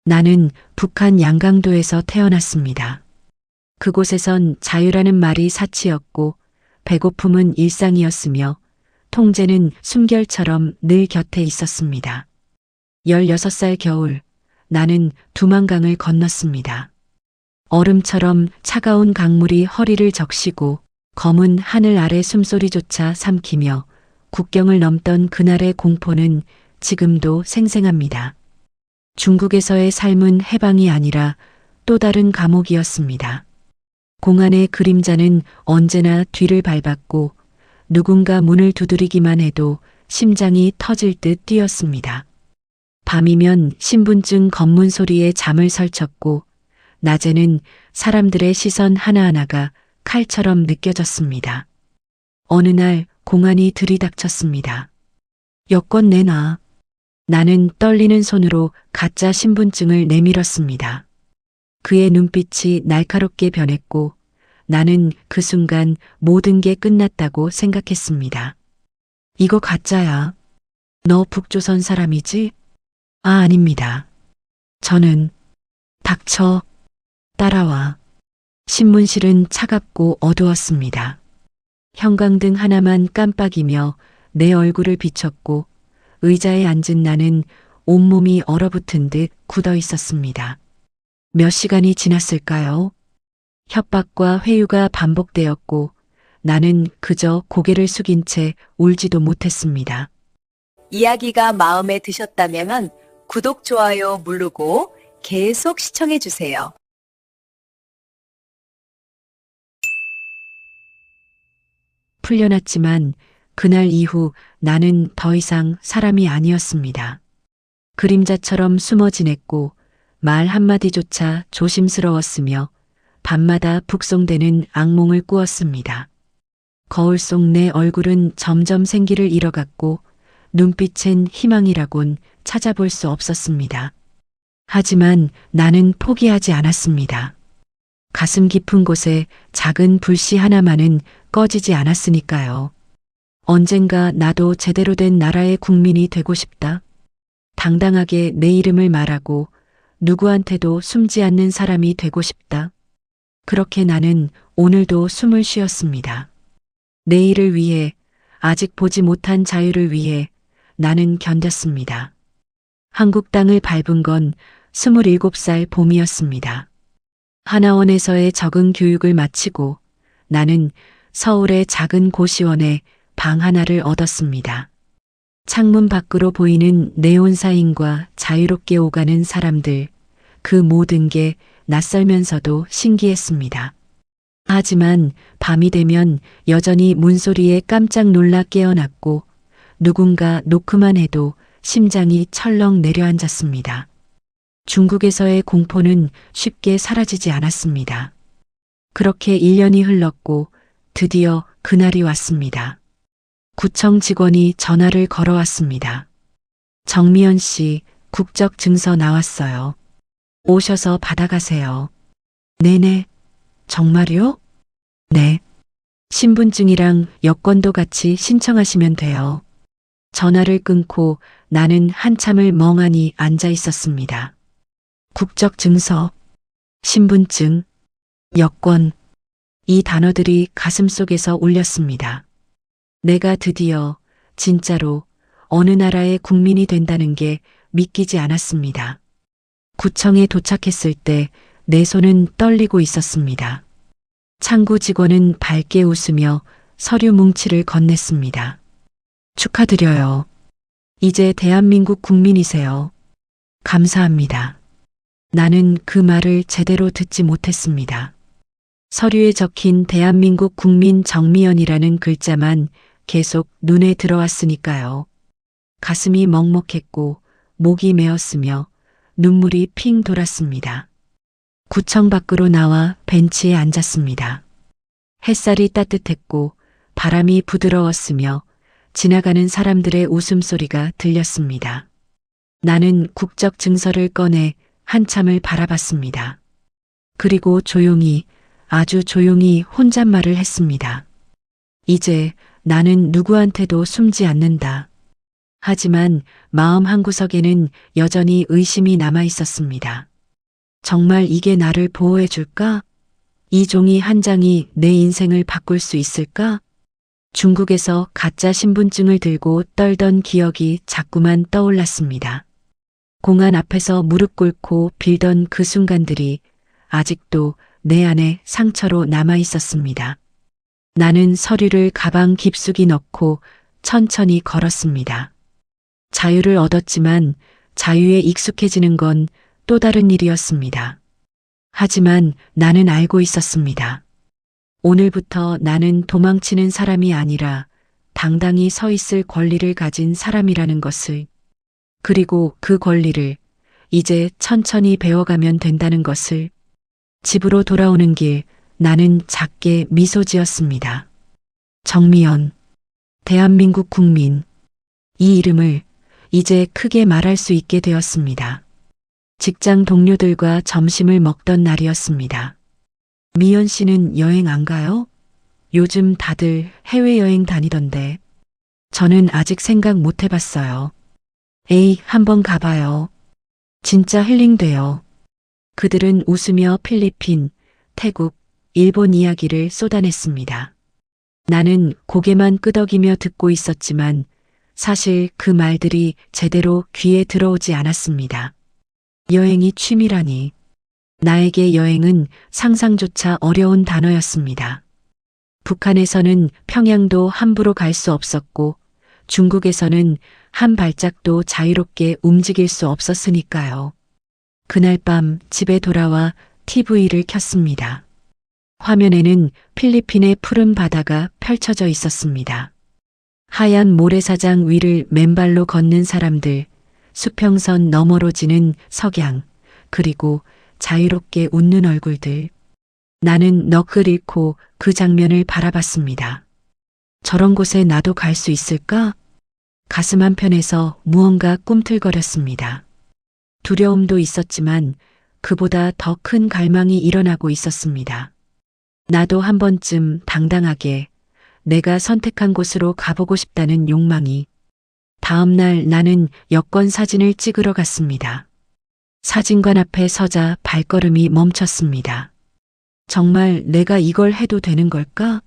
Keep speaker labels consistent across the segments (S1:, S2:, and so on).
S1: 나는 북한 양강도에서 태어났습니다. 그곳에선 자유라는 말이 사치였고 배고픔은 일상이었으며 통제는 숨결처럼 늘 곁에 있었습니다. 16살 겨울 나는 두만강을 건넜습니다. 얼음처럼 차가운 강물이 허리를 적시고 검은 하늘 아래 숨소리조차 삼키며 국경을 넘던 그날의 공포는 지금도 생생합니다. 중국에서의 삶은 해방이 아니라 또 다른 감옥이었습니다. 공안의 그림자는 언제나 뒤를 밟았고 누군가 문을 두드리기만 해도 심장이 터질 듯 뛰었습니다. 밤이면 신분증 검문 소리에 잠을 설쳤고 낮에는 사람들의 시선 하나하나가 칼처럼 느껴졌습니다. 어느 날 공안이 들이닥쳤습니다. 여권 내놔. 나는 떨리는 손으로 가짜 신분증을 내밀었습니다. 그의 눈빛이 날카롭게 변했고 나는 그 순간 모든 게 끝났다고 생각했습니다. 이거 가짜야. 너 북조선 사람이지? 아, 아닙니다. 저는 닥쳐. 따라와. 신문실은 차갑고 어두웠습니다. 형광등 하나만 깜빡이며 내 얼굴을 비췄고 의자에 앉은 나는 온몸이 얼어붙은 듯 굳어 있었습니다. 몇 시간이 지났을까요? 협박과 회유가 반복되었고 나는 그저 고개를 숙인 채 울지도 못했습니다.
S2: 이야기가 마음에 드셨다면 구독, 좋아요 누르고 계속 시청해 주세요.
S1: 풀려났지만 그날 이후 나는 더 이상 사람이 아니었습니다. 그림자처럼 숨어 지냈고 말 한마디조차 조심스러웠으며 밤마다 북송되는 악몽을 꾸었습니다. 거울 속 내 얼굴은 점점 생기를 잃어갔고 눈빛엔 희망이라곤 찾아볼 수 없었습니다. 하지만 나는 포기하지 않았습니다. 가슴 깊은 곳에 작은 불씨 하나만은 꺼지지 않았으니까요. 언젠가 나도 제대로 된 나라의 국민이 되고 싶다. 당당하게 내 이름을 말하고 누구한테도 숨지 않는 사람이 되고 싶다. 그렇게 나는 오늘도 숨을 쉬었습니다. 내일을 위해, 아직 보지 못한 자유를 위해 나는 견뎠습니다. 한국 땅을 밟은 건 27살 봄이었습니다. 하나원에서의 적응 교육을 마치고 나는 서울의 작은 고시원에 방 하나를 얻었습니다. 창문 밖으로 보이는 네온사인과 자유롭게 오가는 사람들, 그 모든 게 낯설면서도 신기했습니다. 하지만 밤이 되면 여전히 문소리에 깜짝 놀라 깨어났고 누군가 놓기만 해도 심장이 철렁 내려앉았습니다. 중국에서의 공포는 쉽게 사라지지 않았습니다. 그렇게 1년이 흘렀고 드디어 그날이 왔습니다. 구청 직원이 전화를 걸어왔습니다. 정미연 씨, 국적 증서 나왔어요. 오셔서 받아가세요. 네네. 정말요? 네. 신분증이랑 여권도 같이 신청하시면 돼요. 전화를 끊고 나는 한참을 멍하니 앉아 있었습니다. 국적 증서, 신분증, 여권, 이 단어들이 가슴속에서 울렸습니다. 내가 드디어 진짜로 어느 나라의 국민이 된다는 게 믿기지 않았습니다. 구청에 도착했을 때 내 손은 떨리고 있었습니다. 창구 직원은 밝게 웃으며 서류 뭉치를 건넸습니다. 축하드려요. 이제 대한민국 국민이세요. 감사합니다. 나는 그 말을 제대로 듣지 못했습니다. 서류에 적힌 대한민국 국민 정미연이라는 글자만 계속 눈에 들어왔으니까요. 가슴이 먹먹했고 목이 메었으며 눈물이 핑 돌았습니다. 구청 밖으로 나와 벤치에 앉았습니다. 햇살이 따뜻했고 바람이 부드러웠으며 지나가는 사람들의 웃음소리가 들렸습니다. 나는 국적 증서를 꺼내 한참을 바라봤습니다. 그리고 조용히, 아주 조용히 혼잣말을 했습니다. 이제 나는 누구한테도 숨지 않는다. 하지만 마음 한구석에는 여전히 의심이 남아 있었습니다. 정말 이게 나를 보호해 줄까? 이 종이 한 장이 내 인생을 바꿀 수 있을까? 중국에서 가짜 신분증을 들고 떨던 기억이 자꾸만 떠올랐습니다. 공안 앞에서 무릎 꿇고 빌던 그 순간들이 아직도 내 안에 상처로 남아 있었습니다. 나는 서류를 가방 깊숙이 넣고 천천히 걸었습니다. 자유를 얻었지만 자유에 익숙해지는 건 또 다른 일이었습니다. 하지만 나는 알고 있었습니다. 오늘부터 나는 도망치는 사람이 아니라 당당히 서 있을 권리를 가진 사람이라는 것을, 그리고 그 권리를 이제 천천히 배워가면 된다는 것을. 집으로 돌아오는 길 나는 작게 미소 지었습니다. 정미연, 대한민국 국민. 이 이름을 이제 크게 말할 수 있게 되었습니다. 직장 동료들과 점심을 먹던 날이었습니다. 미연 씨는 여행 안 가요? 요즘 다들 해외여행 다니던데. 저는 아직 생각 못 해봤어요. 에이, 한번 가봐요. 진짜 힐링돼요. 그들은 웃으며 필리핀, 태국, 일본 이야기를 쏟아냈습니다. 나는 고개만 끄덕이며 듣고 있었지만 사실 그 말들이 제대로 귀에 들어오지 않았습니다. 여행이 취미라니. 나에게 여행은 상상조차 어려운 단어였습니다. 북한에서는 평양도 함부로 갈 수 없었고 중국에서는 한 발짝도 자유롭게 움직일 수 없었으니까요. 그날 밤 집에 돌아와 TV를 켰습니다. 화면에는 필리핀의 푸른 바다가 펼쳐져 있었습니다. 하얀 모래사장 위를 맨발로 걷는 사람들, 수평선 너머로 지는 석양, 그리고 자유롭게 웃는 얼굴들. 나는 넋을 잃고 그 장면을 바라봤습니다. 저런 곳에 나도 갈 수 있을까? 가슴 한편에서 무언가 꿈틀거렸습니다. 두려움도 있었지만 그보다 더 큰 갈망이 일어나고 있었습니다. 나도 한 번쯤 당당하게 내가 선택한 곳으로 가보고 싶다는 욕망이. 다음 날 나는 여권 사진을 찍으러 갔습니다. 사진관 앞에 서자 발걸음이 멈췄습니다. 정말 내가 이걸 해도 되는 걸까?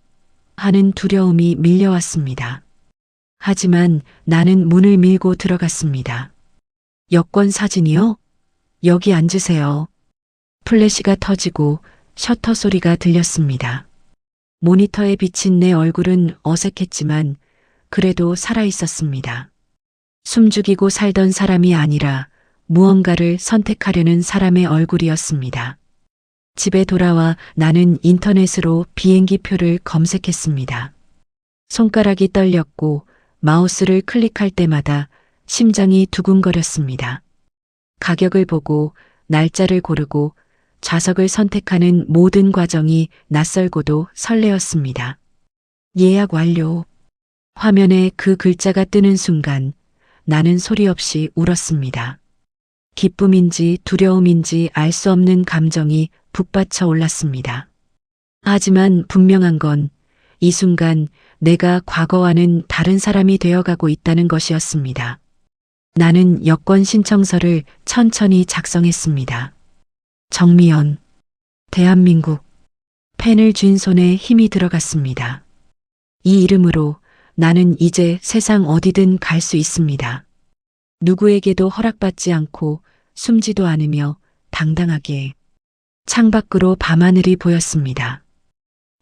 S1: 하는 두려움이 밀려왔습니다. 하지만 나는 문을 밀고 들어갔습니다. 여권 사진이요? 여기 앉으세요. 플래시가 터지고 셔터 소리가 들렸습니다. 모니터에 비친 내 얼굴은 어색했지만 그래도 살아있었습니다. 숨죽이고 살던 사람이 아니라 무언가를 선택하려는 사람의 얼굴이었습니다. 집에 돌아와 나는 인터넷으로 비행기 표를 검색했습니다. 손가락이 떨렸고 마우스를 클릭할 때마다 심장이 두근거렸습니다. 가격을 보고 날짜를 고르고 좌석을 선택하는 모든 과정이 낯설고도 설레었습니다. 예약 완료. 화면에 그 글자가 뜨는 순간 나는 소리 없이 울었습니다. 기쁨인지 두려움인지 알 수 없는 감정이 북받쳐 올랐습니다. 하지만 분명한 건 이 순간 내가 과거와는 다른 사람이 되어가고 있다는 것이었습니다. 나는 여권 신청서를 천천히 작성했습니다. 정미연, 대한민국. 펜을 쥔 손에 힘이 들어갔습니다. 이 이름으로 나는 이제 세상 어디든 갈 수 있습니다. 누구에게도 허락받지 않고 숨지도 않으며 당당하게. 창밖으로 밤하늘이 보였습니다.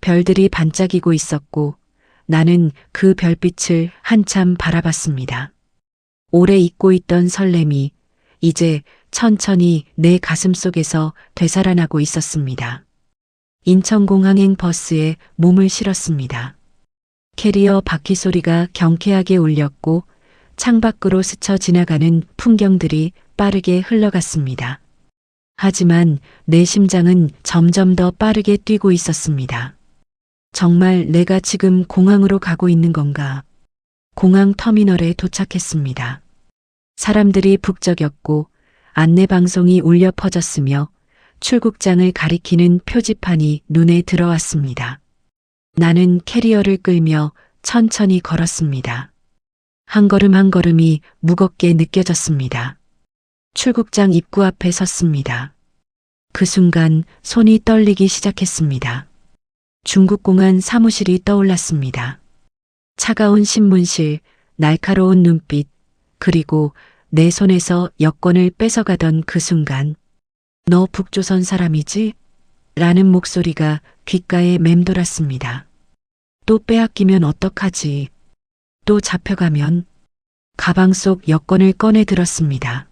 S1: 별들이 반짝이고 있었고 나는 그 별빛을 한참 바라봤습니다. 오래 잊고 있던 설렘이 이제 천천히 내 가슴 속에서 되살아나고 있었습니다. 인천공항행 버스에 몸을 실었습니다. 캐리어 바퀴 소리가 경쾌하게 울렸고 창밖으로 스쳐 지나가는 풍경들이 빠르게 흘러갔습니다. 하지만 내 심장은 점점 더 빠르게 뛰고 있었습니다. 정말 내가 지금 공항으로 가고 있는 건가? 공항 터미널에 도착했습니다. 사람들이 북적였고 안내방송이 울려 퍼졌으며 출국장을 가리키는 표지판이 눈에 들어왔습니다. 나는 캐리어를 끌며 천천히 걸었습니다. 한 걸음 한 걸음이 무겁게 느껴졌습니다. 출국장 입구 앞에 섰습니다. 그 순간 손이 떨리기 시작했습니다. 중국공안 사무실이 떠올랐습니다. 차가운 신문실, 날카로운 눈빛, 그리고 내 손에서 여권을 뺏어가던 그 순간, 너 북조선 사람이지? 라는 목소리가 귓가에 맴돌았습니다. 또 빼앗기면 어떡하지? 또 잡혀가면? 가방 속 여권을 꺼내 들었습니다.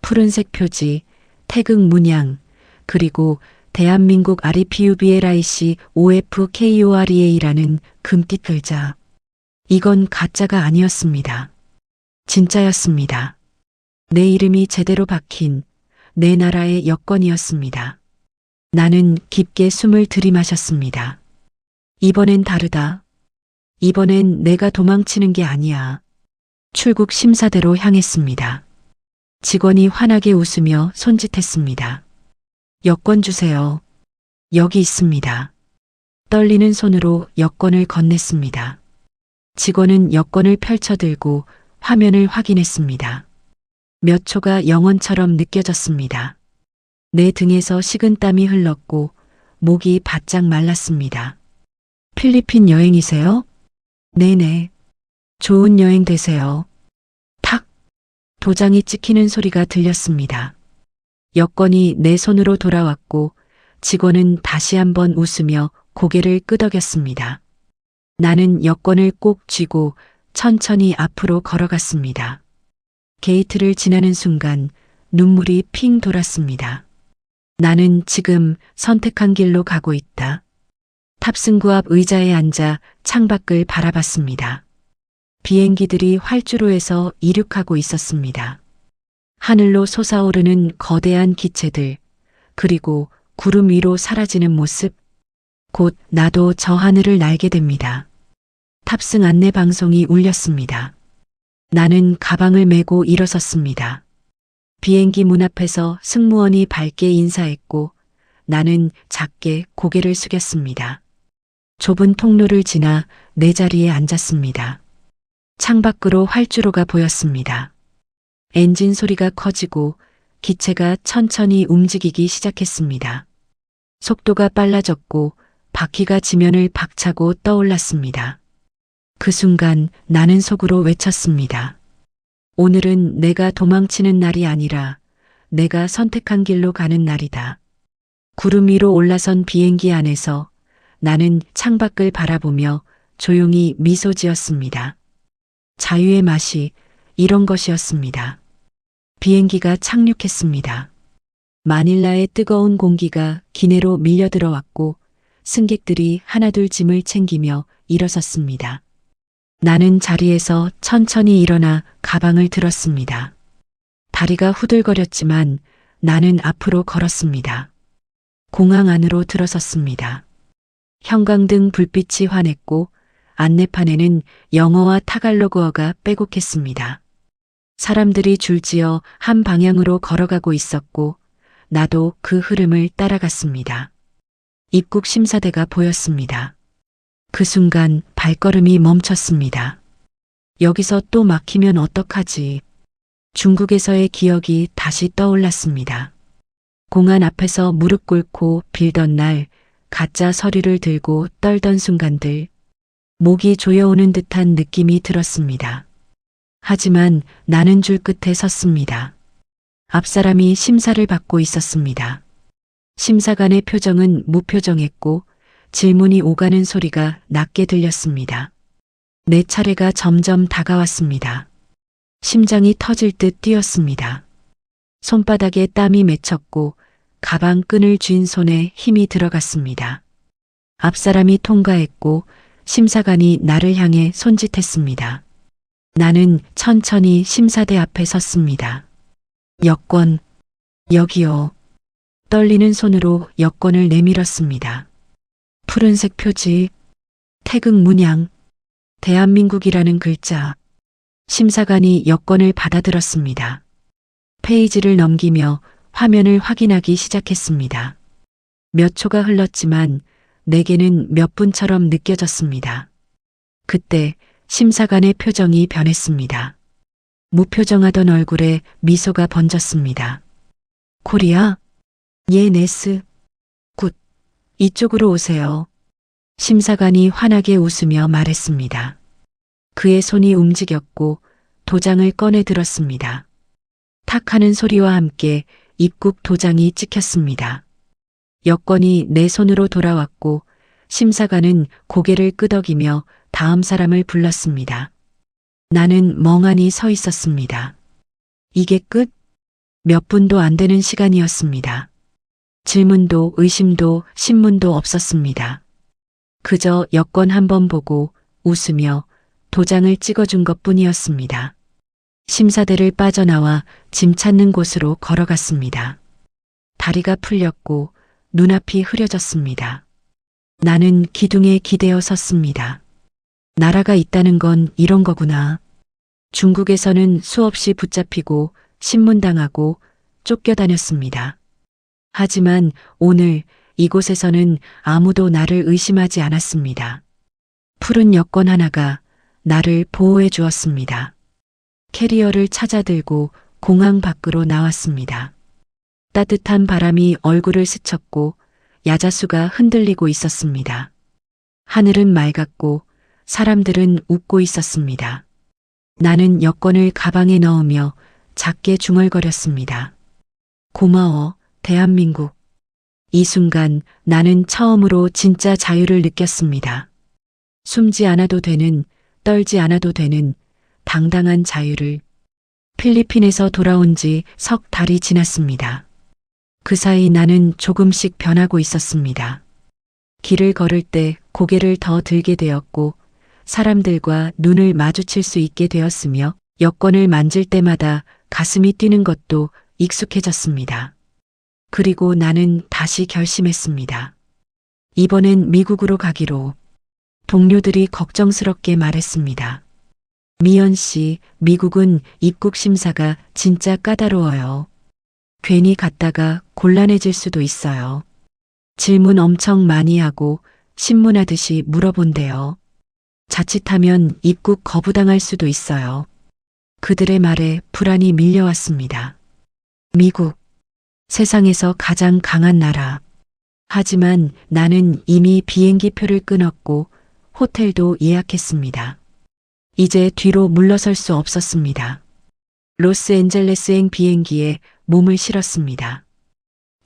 S1: 푸른색 표지, 태극 문양, 그리고 대한민국 REPUBLIC OFKOREA라는 금빛 글자. 이건 가짜가 아니었습니다. 진짜였습니다. 내 이름이 제대로 박힌 내 나라의 여권이었습니다. 나는 깊게 숨을 들이마셨습니다. 이번엔 다르다. 이번엔 내가 도망치는 게 아니야. 출국 심사대로 향했습니다. 직원이 환하게 웃으며 손짓했습니다. 여권 주세요. 여기 있습니다. 떨리는 손으로 여권을 건넸습니다. 직원은 여권을 펼쳐들고 화면을 확인했습니다. 몇 초가 영원처럼 느껴졌습니다. 내 등에서 식은땀이 흘렀고 목이 바짝 말랐습니다. 필리핀 여행이세요? 네네. 좋은 여행 되세요. 탁! 도장이 찍히는 소리가 들렸습니다. 여권이 내 손으로 돌아왔고 직원은 다시 한번 웃으며 고개를 끄덕였습니다. 나는 여권을 꼭 쥐고 천천히 앞으로 걸어갔습니다. 게이트를 지나는 순간 눈물이 핑 돌았습니다. 나는 지금 선택한 길로 가고 있다. 탑승구 앞 의자에 앉아 창밖을 바라봤습니다. 비행기들이 활주로에서 이륙하고 있었습니다. 하늘로 솟아오르는 거대한 기체들, 그리고 구름 위로 사라지는 모습. 곧 나도 저 하늘을 날게 됩니다. 탑승 안내 방송이 울렸습니다. 나는 가방을 메고 일어섰습니다. 비행기 문 앞에서 승무원이 밝게 인사했고 나는 작게 고개를 숙였습니다. 좁은 통로를 지나 내 자리에 앉았습니다. 창밖으로 활주로가 보였습니다. 엔진 소리가 커지고 기체가 천천히 움직이기 시작했습니다. 속도가 빨라졌고 바퀴가 지면을 박차고 떠올랐습니다. 그 순간 나는 속으로 외쳤습니다. 오늘은 내가 도망치는 날이 아니라 내가 선택한 길로 가는 날이다. 구름 위로 올라선 비행기 안에서 나는 창밖을 바라보며 조용히 미소 지었습니다. 자유의 맛이 이런 것이었습니다. 비행기가 착륙했습니다. 마닐라의 뜨거운 공기가 기내로 밀려 들어왔고 승객들이 하나둘 짐을 챙기며 일어섰습니다. 나는 자리에서 천천히 일어나 가방을 들었습니다. 다리가 후들거렸지만 나는 앞으로 걸었습니다. 공항 안으로 들어섰습니다. 형광등 불빛이 환했고 안내판에는 영어와 타갈로그어가 빼곡했습니다. 사람들이 줄지어 한 방향으로 걸어가고 있었고 나도 그 흐름을 따라갔습니다. 입국 심사대가 보였습니다. 그 순간 발걸음이 멈췄습니다. 여기서 또 막히면 어떡하지? 중국에서의 기억이 다시 떠올랐습니다. 공안 앞에서 무릎 꿇고 빌던 날, 가짜 서류를 들고 떨던 순간들, 목이 조여오는 듯한 느낌이 들었습니다. 하지만 나는 줄 끝에 섰습니다. 앞사람이 심사를 받고 있었습니다. 심사관의 표정은 무표정했고 질문이 오가는 소리가 낮게 들렸습니다. 내 차례가 점점 다가왔습니다. 심장이 터질 듯 뛰었습니다. 손바닥에 땀이 맺혔고 가방 끈을 쥔 손에 힘이 들어갔습니다. 앞사람이 통과했고 심사관이 나를 향해 손짓했습니다. 나는 천천히 심사대 앞에 섰습니다. 여권, 여기요. 떨리는 손으로 여권을 내밀었습니다. 푸른색 표지, 태극 문양, 대한민국이라는 글자. 심사관이 여권을 받아들었습니다. 페이지를 넘기며 화면을 확인하기 시작했습니다. 몇 초가 흘렀지만 내게는 몇 분처럼 느껴졌습니다. 그때 심사관의 표정이 변했습니다. 무표정하던 얼굴에 미소가 번졌습니다. 코리아? 예, 네스. 굿. 이쪽으로 오세요. 심사관이 환하게 웃으며 말했습니다. 그의 손이 움직였고 도장을 꺼내 들었습니다. 탁 하는 소리와 함께 입국 도장이 찍혔습니다. 여권이 내 손으로 돌아왔고 심사관은 고개를 끄덕이며 다음 사람을 불렀습니다. 나는 멍하니 서 있었습니다. 이게 끝? 몇 분도 안 되는 시간이었습니다. 질문도 의심도 신문도 없었습니다. 그저 여권 한번 보고 웃으며 도장을 찍어준 것뿐이었습니다. 심사대를 빠져나와 짐 찾는 곳으로 걸어갔습니다. 다리가 풀렸고 눈앞이 흐려졌습니다. 나는 기둥에 기대어 섰습니다. 나라가 있다는 건 이런 거구나. 중국에서는 수없이 붙잡히고 신문당하고 쫓겨다녔습니다. 하지만 오늘 이곳에서는 아무도 나를 의심하지 않았습니다. 푸른 여권 하나가 나를 보호해 주었습니다. 캐리어를 찾아들고 공항 밖으로 나왔습니다. 따뜻한 바람이 얼굴을 스쳤고 야자수가 흔들리고 있었습니다. 하늘은 맑았고 사람들은 웃고 있었습니다. 나는 여권을 가방에 넣으며 작게 중얼거렸습니다. 고마워, 대한민국. 이 순간 나는 처음으로 진짜 자유를 느꼈습니다. 숨지 않아도 되는, 떨지 않아도 되는 당당한 자유를. 필리핀에서 돌아온 지 석 달이 지났습니다. 그 사이 나는 조금씩 변하고 있었습니다. 길을 걸을 때 고개를 더 들게 되었고 사람들과 눈을 마주칠 수 있게 되었으며 여권을 만질 때마다 가슴이 뛰는 것도 익숙해졌습니다. 그리고 나는 다시 결심했습니다. 이번엔 미국으로 가기로. 동료들이 걱정스럽게 말했습니다. 미연 씨, 미국은 입국 심사가 진짜 까다로워요. 괜히 갔다가 곤란해질 수도 있어요. 질문 엄청 많이 하고 신문하듯이 물어본대요. 자칫하면 입국 거부당할 수도 있어요. 그들의 말에 불안이 밀려왔습니다. 미국, 세상에서 가장 강한 나라. 하지만 나는 이미 비행기 표를 끊었고 호텔도 예약했습니다. 이제 뒤로 물러설 수 없었습니다. 로스앤젤레스행 비행기에 몸을 실었습니다.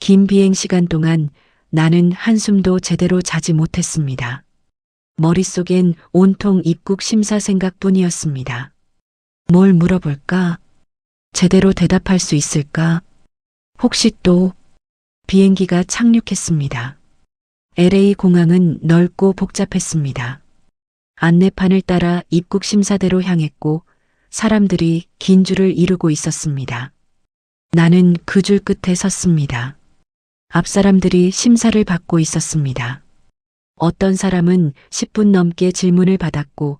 S1: 긴 비행 시간 동안 나는 한숨도 제대로 자지 못했습니다. 머릿속엔 온통 입국 심사 생각뿐이었습니다. 뭘 물어볼까? 제대로 대답할 수 있을까? 혹시 또 비행기가 착륙했습니다. LA 공항은 넓고 복잡했습니다. 안내판을 따라 입국 심사대로 향했고 사람들이 긴 줄을 이루고 있었습니다. 나는 그 줄 끝에 섰습니다. 앞 사람들이 심사를 받고 있었습니다. 어떤 사람은 10분 넘게 질문을 받았고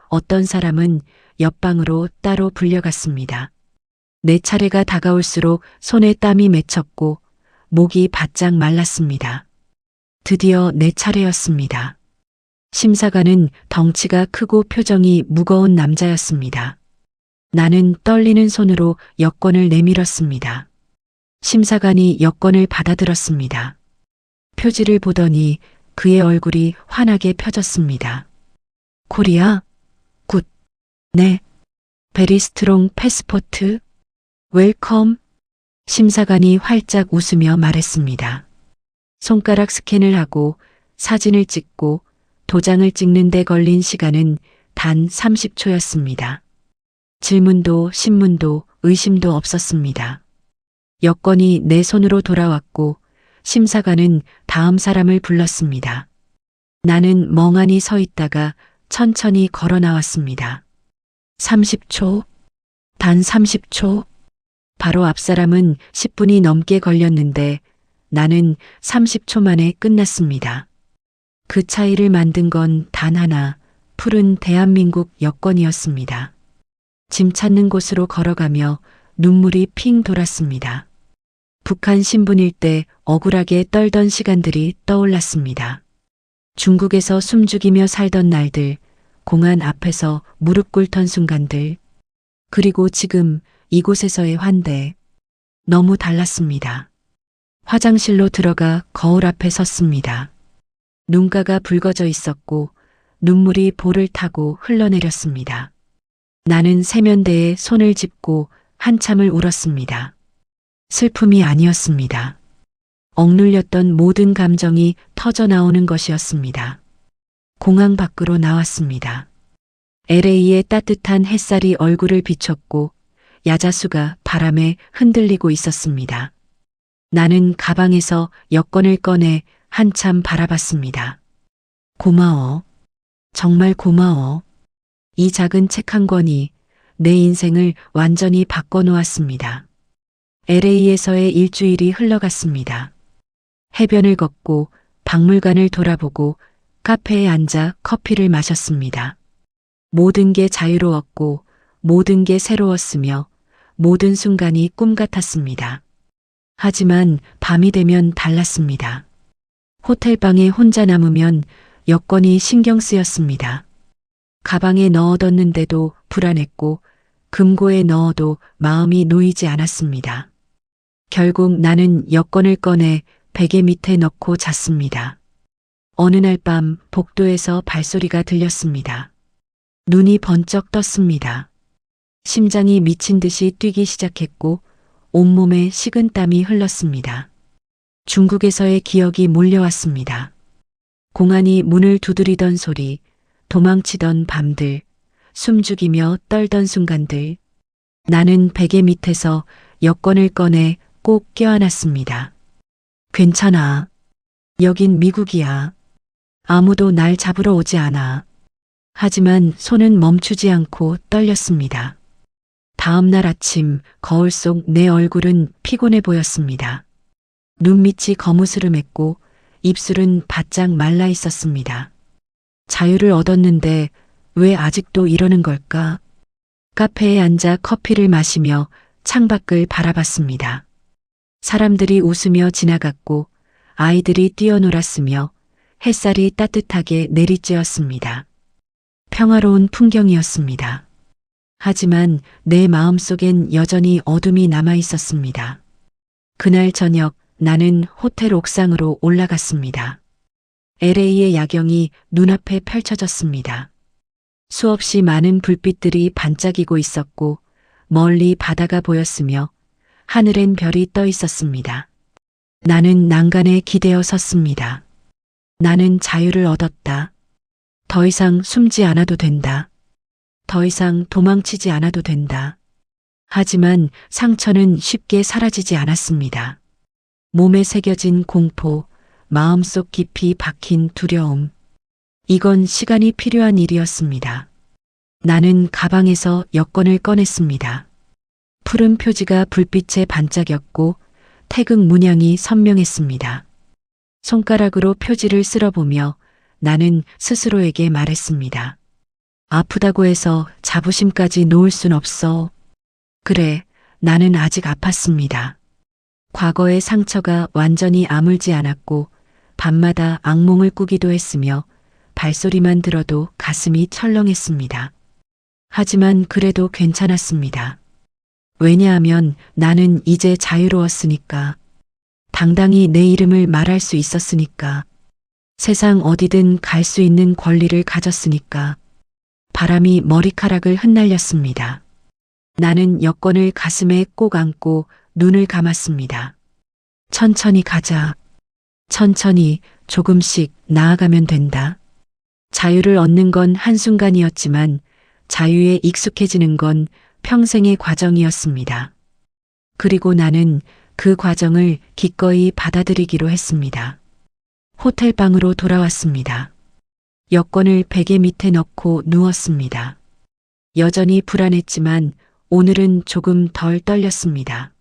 S1: 어떤 사람은 옆방으로 따로 불려갔습니다. 내 차례가 다가올수록 손에 땀이 맺혔고 목이 바짝 말랐습니다. 드디어 내 차례였습니다. 심사관은 덩치가 크고 표정이 무거운 남자였습니다. 나는 떨리는 손으로 여권을 내밀었습니다. 심사관이 여권을 받아들었습니다. 표지를 보더니 그의 얼굴이 환하게 펴졌습니다. 코리아? 굿. 네. 베리 스트롱 패스포트? 웰컴? 심사관이 활짝 웃으며 말했습니다. 손가락 스캔을 하고 사진을 찍고 도장을 찍는 데 걸린 시간은 단 30초였습니다. 질문도 신문도 의심도 없었습니다. 여권이 내 손으로 돌아왔고 심사관은 다음 사람을 불렀습니다. 나는 멍하니 서 있다가 천천히 걸어 나왔습니다. 30초, 단 30초. 바로 앞 사람은 10분이 넘게 걸렸는데 나는 30초 만에 끝났습니다. 그 차이를 만든 건 단 하나, 푸른 대한민국 여권이었습니다. 짐 찾는 곳으로 걸어가며 눈물이 핑 돌았습니다. 북한 신분일 때 억울하게 떨던 시간들이 떠올랐습니다. 중국에서 숨죽이며 살던 날들, 공안 앞에서 무릎 꿇던 순간들, 그리고 지금 이곳에서의 환대, 너무 달랐습니다. 화장실로 들어가 거울 앞에 섰습니다. 눈가가 붉어져 있었고 눈물이 볼을 타고 흘러내렸습니다. 나는 세면대에 손을 짚고 한참을 울었습니다. 슬픔이 아니었습니다. 억눌렸던 모든 감정이 터져 나오는 것이었습니다. 공항 밖으로 나왔습니다. LA의 따뜻한 햇살이 얼굴을 비췄고 야자수가 바람에 흔들리고 있었습니다. 나는 가방에서 여권을 꺼내 한참 바라봤습니다. 고마워. 정말 고마워. 이 작은 책 한 권이 내 인생을 완전히 바꿔놓았습니다. LA에서의 일주일이 흘러갔습니다. 해변을 걷고 박물관을 돌아보고 카페에 앉아 커피를 마셨습니다. 모든 게 자유로웠고 모든 게 새로웠으며 모든 순간이 꿈 같았습니다. 하지만 밤이 되면 달랐습니다. 호텔방에 혼자 남으면 여권이 신경 쓰였습니다. 가방에 넣어뒀는데도 불안했고 금고에 넣어도 마음이 놓이지 않았습니다. 결국 나는 여권을 꺼내 베개 밑에 넣고 잤습니다. 어느 날 밤 복도에서 발소리가 들렸습니다. 눈이 번쩍 떴습니다. 심장이 미친 듯이 뛰기 시작했고 온몸에 식은땀이 흘렀습니다. 중국에서의 기억이 몰려왔습니다. 공안이 문을 두드리던 소리, 도망치던 밤들, 숨죽이며 떨던 순간들. 나는 베개 밑에서 여권을 꺼내 꼭 껴안았습니다. 괜찮아. 여긴 미국이야. 아무도 날 잡으러 오지 않아. 하지만 손은 멈추지 않고 떨렸습니다. 다음 날 아침 거울 속 내 얼굴은 피곤해 보였습니다. 눈밑이 거무스름했고 입술은 바짝 말라 있었습니다. 자유를 얻었는데 왜 아직도 이러는 걸까? 카페에 앉아 커피를 마시며 창밖을 바라봤습니다. 사람들이 웃으며 지나갔고 아이들이 뛰어놀았으며 햇살이 따뜻하게 내리쬐었습니다. 평화로운 풍경이었습니다. 하지만 내 마음속엔 여전히 어둠이 남아 있었습니다. 그날 저녁 나는 호텔 옥상으로 올라갔습니다. LA의 야경이 눈앞에 펼쳐졌습니다. 수없이 많은 불빛들이 반짝이고 있었고 멀리 바다가 보였으며 하늘엔 별이 떠 있었습니다. 나는 난간에 기대어 섰습니다. 나는 자유를 얻었다. 더 이상 숨지 않아도 된다. 더 이상 도망치지 않아도 된다. 하지만 상처는 쉽게 사라지지 않았습니다. 몸에 새겨진 공포, 마음속 깊이 박힌 두려움. 이건 시간이 필요한 일이었습니다. 나는 가방에서 여권을 꺼냈습니다. 푸른 표지가 불빛에 반짝였고 태극 문양이 선명했습니다. 손가락으로 표지를 쓸어보며 나는 스스로에게 말했습니다. 아프다고 해서 자부심까지 놓을 순 없어. 그래, 나는 아직 아팠습니다. 과거의 상처가 완전히 아물지 않았고 밤마다 악몽을 꾸기도 했으며 발소리만 들어도 가슴이 철렁했습니다. 하지만 그래도 괜찮았습니다. 왜냐하면 나는 이제 자유로웠으니까. 당당히 내 이름을 말할 수 있었으니까. 세상 어디든 갈 수 있는 권리를 가졌으니까. 바람이 머리카락을 흩날렸습니다. 나는 여권을 가슴에 꼭 안고 눈을 감았습니다. 천천히 가자. 천천히 조금씩 나아가면 된다. 자유를 얻는 건 한순간이었지만 자유에 익숙해지는 건 평생의 과정이었습니다. 그리고 나는 그 과정을 기꺼이 받아들이기로 했습니다. 호텔 방으로 돌아왔습니다. 여권을 베개 밑에 넣고 누웠습니다. 여전히 불안했지만 오늘은 조금 덜 떨렸습니다.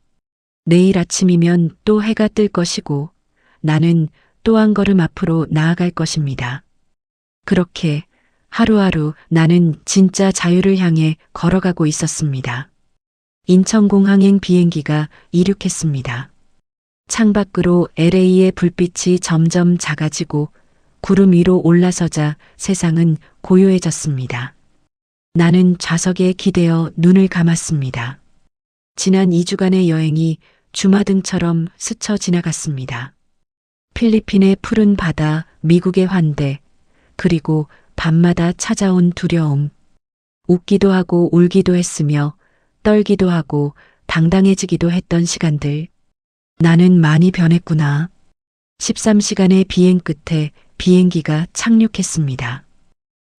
S1: 내일 아침이면 또 해가 뜰 것이고 나는 또 한 걸음 앞으로 나아갈 것입니다. 그렇게 하루하루 나는 진짜 자유를 향해 걸어가고 있었습니다. 인천공항행 비행기가 이륙했습니다. 창밖으로 LA의 불빛이 점점 작아지고 구름 위로 올라서자 세상은 고요해졌습니다. 나는 좌석에 기대어 눈을 감았습니다. 지난 2주간의 여행이 주마등처럼 스쳐 지나갔습니다. 필리핀의 푸른 바다, 미국의 환대, 그리고 밤마다 찾아온 두려움. 웃기도 하고 울기도 했으며 떨기도 하고 당당해지기도 했던 시간들. 나는 많이 변했구나. 13시간의 비행 끝에 비행기가 착륙했습니다.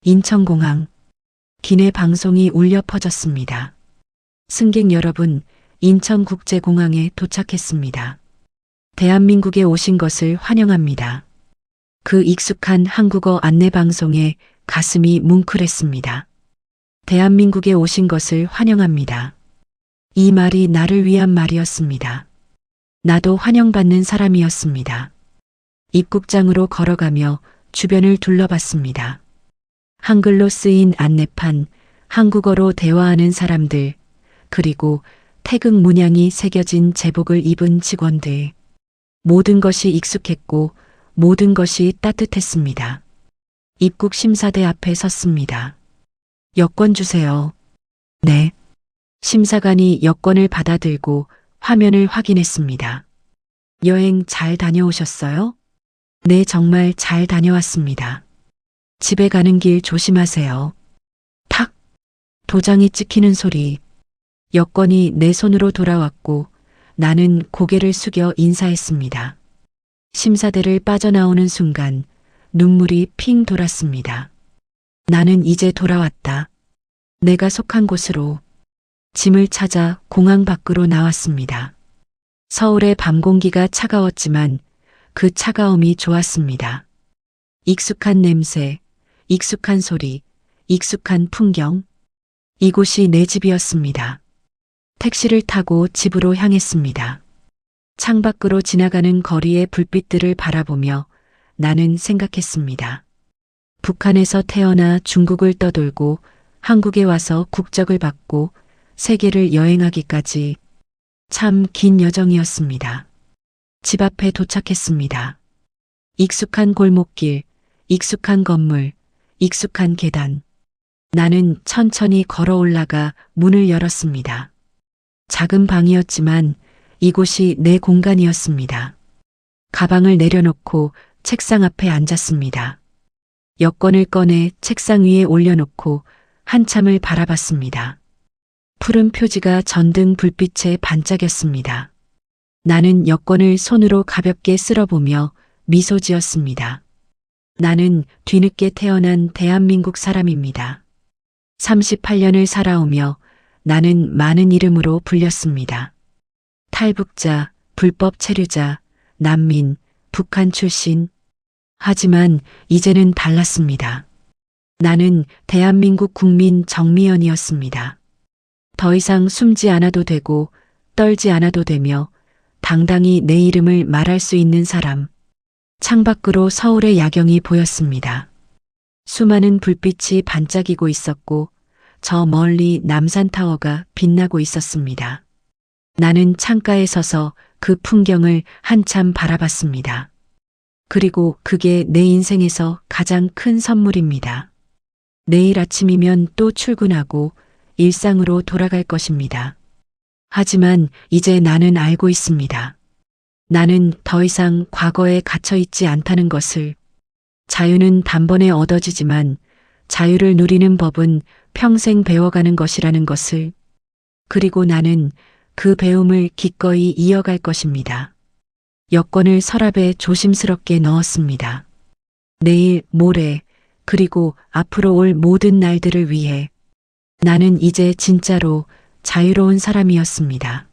S1: 인천공항. 기내 방송이 울려 퍼졌습니다. 승객 여러분, 인천국제공항에 도착했습니다. 대한민국에 오신 것을 환영합니다. 그 익숙한 한국어 안내방송에 가슴이 뭉클했습니다. 대한민국에 오신 것을 환영합니다. 이 말이 나를 위한 말이었습니다. 나도 환영받는 사람이었습니다. 입국장으로 걸어가며 주변을 둘러봤습니다. 한글로 쓰인 안내판, 한국어로 대화하는 사람들, 그리고 태극 문양이 새겨진 제복을 입은 직원들. 모든 것이 익숙했고 모든 것이 따뜻했습니다. 입국 심사대 앞에 섰습니다. 여권 주세요. 네. 심사관이 여권을 받아들고 화면을 확인했습니다. 여행 잘 다녀오셨어요? 네, 정말 잘 다녀왔습니다. 집에 가는 길 조심하세요. 탁! 도장이 찍히는 소리. 여권이 내 손으로 돌아왔고 나는 고개를 숙여 인사했습니다. 심사대를 빠져나오는 순간 눈물이 핑 돌았습니다. 나는 이제 돌아왔다. 내가 속한 곳으로. 짐을 찾아 공항 밖으로 나왔습니다. 서울의 밤 공기가 차가웠지만 그 차가움이 좋았습니다. 익숙한 냄새, 익숙한 소리, 익숙한 풍경. 이곳이 내 집이었습니다. 택시를 타고 집으로 향했습니다. 창밖으로 지나가는 거리의 불빛들을 바라보며 나는 생각했습니다. 북한에서 태어나 중국을 떠돌고 한국에 와서 국적을 받고 세계를 여행하기까지 참 긴 여정이었습니다. 집 앞에 도착했습니다. 익숙한 골목길, 익숙한 건물, 익숙한 계단. 나는 천천히 걸어 올라가 문을 열었습니다. 작은 방이었지만 이곳이 내 공간이었습니다. 가방을 내려놓고 책상 앞에 앉았습니다. 여권을 꺼내 책상 위에 올려놓고 한참을 바라봤습니다. 푸른 표지가 전등 불빛에 반짝였습니다. 나는 여권을 손으로 가볍게 쓸어보며 미소 지었습니다. 나는 뒤늦게 태어난 대한민국 사람입니다. 38년을 살아오며 나는 많은 이름으로 불렸습니다. 탈북자, 불법 체류자, 난민, 북한 출신. 하지만 이제는 달랐습니다. 나는 대한민국 국민 정미연이었습니다. 더 이상 숨지 않아도 되고 떨지 않아도 되며 당당히 내 이름을 말할 수 있는 사람. 창밖으로 서울의 야경이 보였습니다. 수많은 불빛이 반짝이고 있었고 저 멀리 남산타워가 빛나고 있었습니다. 나는 창가에 서서 그 풍경을 한참 바라봤습니다. 그리고 그게 내 인생에서 가장 큰 선물입니다. 내일 아침이면 또 출근하고 일상으로 돌아갈 것입니다. 하지만 이제 나는 알고 있습니다. 나는 더 이상 과거에 갇혀 있지 않다는 것을. 자유는 단번에 얻어지지만 자유를 누리는 법은 평생 배워가는 것이라는 것을. 그리고 나는 그 배움을 기꺼이 이어갈 것입니다. 여권을 서랍에 조심스럽게 넣었습니다. 내일, 모레, 그리고 앞으로 올 모든 날들을 위해 나는 이제 진짜로 자유로운 사람이었습니다.